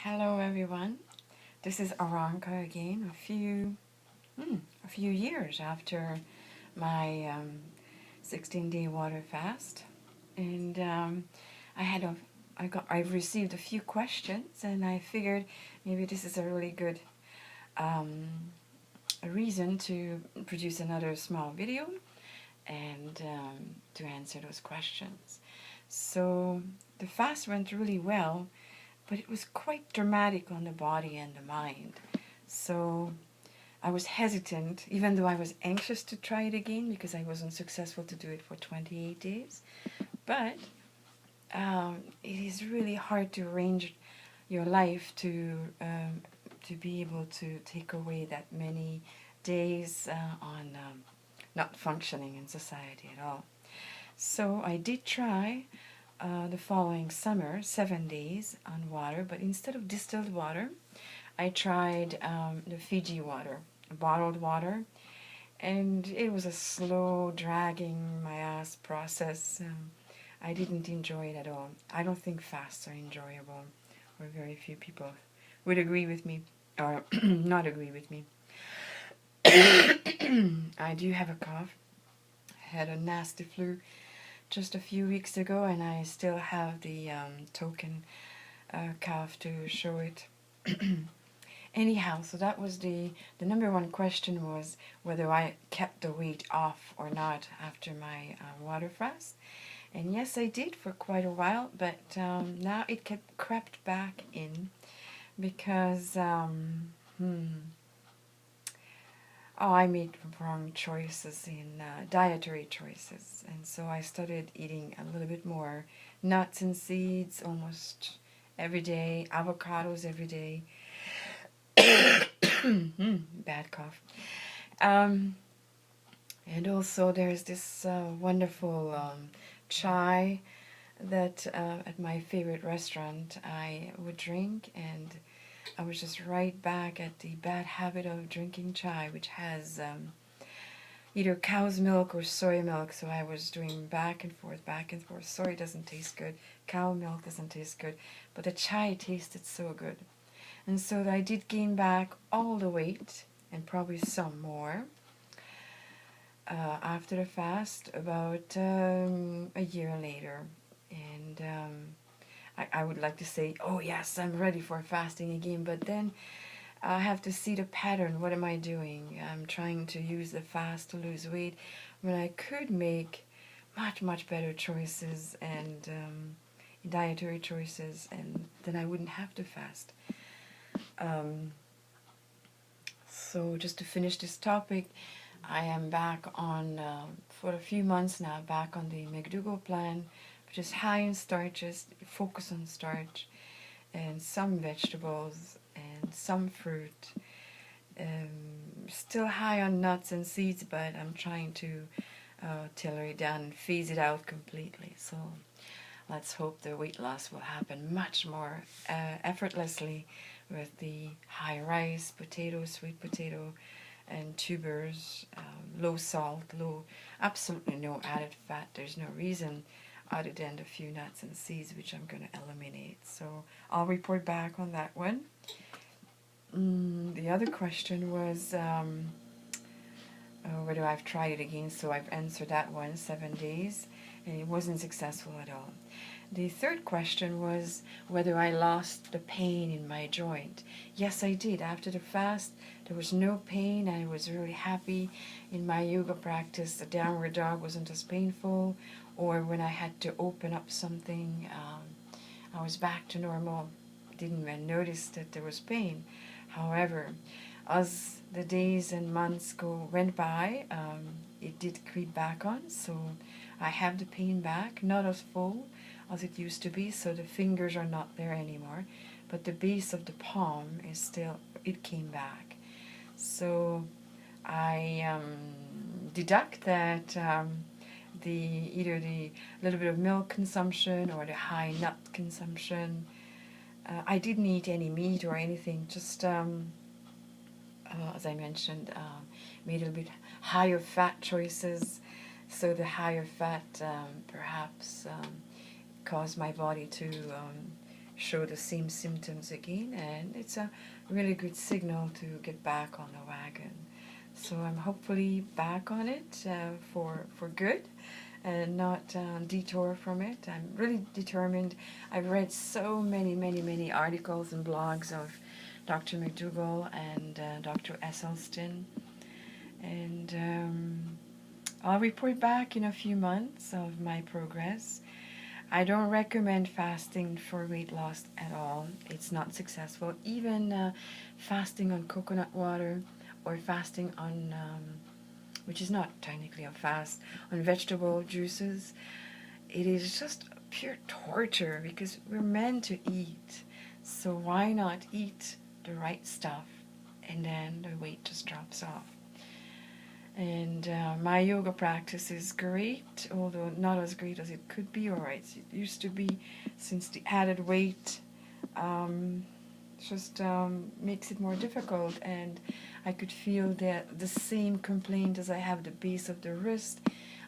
Hello everyone, this is Aranka again, a few years after my 16-day water fast. And I've received a few questions, and I figured maybe this is a really good um, a reason to produce another small video and to answer those questions. So the fast went really well, but it was quite dramatic on the body and the mind. So I was hesitant, even though I was anxious to try it again because I wasn't successful to do it for 28 days. But it is really hard to arrange your life to be able to take away that many days on not functioning in society at all. So I did try the following summer, 7 days on water, but instead of distilled water, I tried the Fiji water, bottled water, and it was a slow, dragging my ass process. I didn't enjoy it at all. I don't think fasts are enjoyable, or very few people would agree with me, or not agree with me. I do have a cough. I had a nasty flu just a few weeks ago, and I still have the token cough to show it. Anyhow, so that was the number one question, was whether I kept the weight off or not after my water fast. And yes, I did for quite a while, but now it crept back in because I made wrong choices in dietary choices, and so I started eating a little bit more nuts and seeds almost every day, avocados every day. Bad cough. And also there's this wonderful chai that at my favorite restaurant I would drink, and I was just right back at the bad habit of drinking chai, which has either cow's milk or soy milk. So I was doing back and forth, back and forth. Soy doesn't taste good, cow milk doesn't taste good, but the chai tasted so good. And so I did gain back all the weight, and probably some more, after the fast, about a year later. And I would like to say, oh yes, I'm ready for fasting again, but then I have to see the pattern. What am I doing? I'm trying to use the fast to lose weight when I could make much better choices and dietary choices, and then I wouldn't have to fast. So just to finish this topic, I am back on, for a few months now, back on the McDougall plan, which is high in starches, focus on starch, and some vegetables, and some fruit. Still high on nuts and seeds, but I'm trying to tailor it down and phase it out completely. So let's hope the weight loss will happen much more effortlessly with the high rice, potato, sweet potato, and tubers, low salt, absolutely no added fat. There's no reason other than a few nuts and seeds, which I'm going to eliminate. So I'll report back on that one. The other question was whether I've tried it again, so I've answered that one, 7 days, and it wasn't successful at all. The third question was whether I lost the pain in my joint. Yes, I did. After the fast, there was no pain. I was really happy in my yoga practice. The downward dog wasn't as painful, or when I had to open up something, I was back to normal. Didn't even notice that there was pain. However, as the days and months went by, it did creep back on, so I have the pain back, not as full as it used to be, so the fingers are not there anymore, but the base of the palm is still, it came back. So I deduct that either the little bit of milk consumption or the high nut consumption, I didn't eat any meat or anything, just as I mentioned, made a little bit higher fat choices, so the higher fat perhaps caused my body to show the same symptoms again, and it's a really good signal to get back on the wagon. So I'm hopefully back on it for good and not detour from it. I'm really determined. I've read so many articles and blogs of Dr. McDougall and Dr. Esselstyn, and I'll report back in a few months of my progress. I don't recommend fasting for weight loss at all. It's not successful. Even fasting on coconut water or fasting on, which is not technically a fast, on vegetable juices, it is just pure torture because we're meant to eat. So why not eat the right stuff and then the weight just drops off? And my yoga practice is great, although not as great as it could be, or it used to be, since the added weight just makes it more difficult. And I could feel the same complaint as I have the base of the wrist,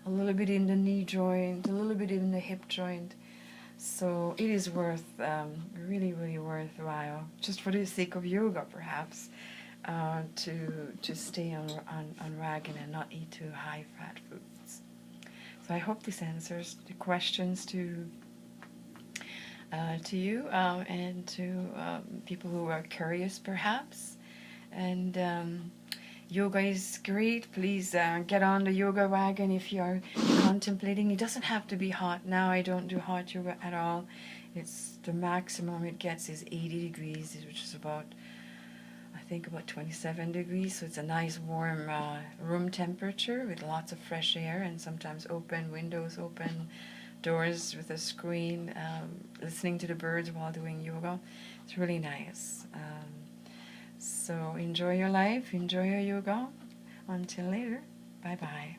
a little bit in the knee joint, a little bit in the hip joint. So it is worth, really worthwhile, just for the sake of yoga perhaps, to stay on wagon and not eat too high fat foods. So I hope this answers the questions to you and to people who are curious perhaps. And yoga is great. Please get on the yoga wagon if you are contemplating. It doesn't have to be hot. Now I don't do hot yoga at all. It's the maximum it gets is 80 degrees, which is about, I think, about 27 degrees. So it's a nice warm room temperature with lots of fresh air, and sometimes open windows, open doors with a screen, listening to the birds while doing yoga. It's really nice. So enjoy your life, enjoy your yoga. Until later, bye-bye.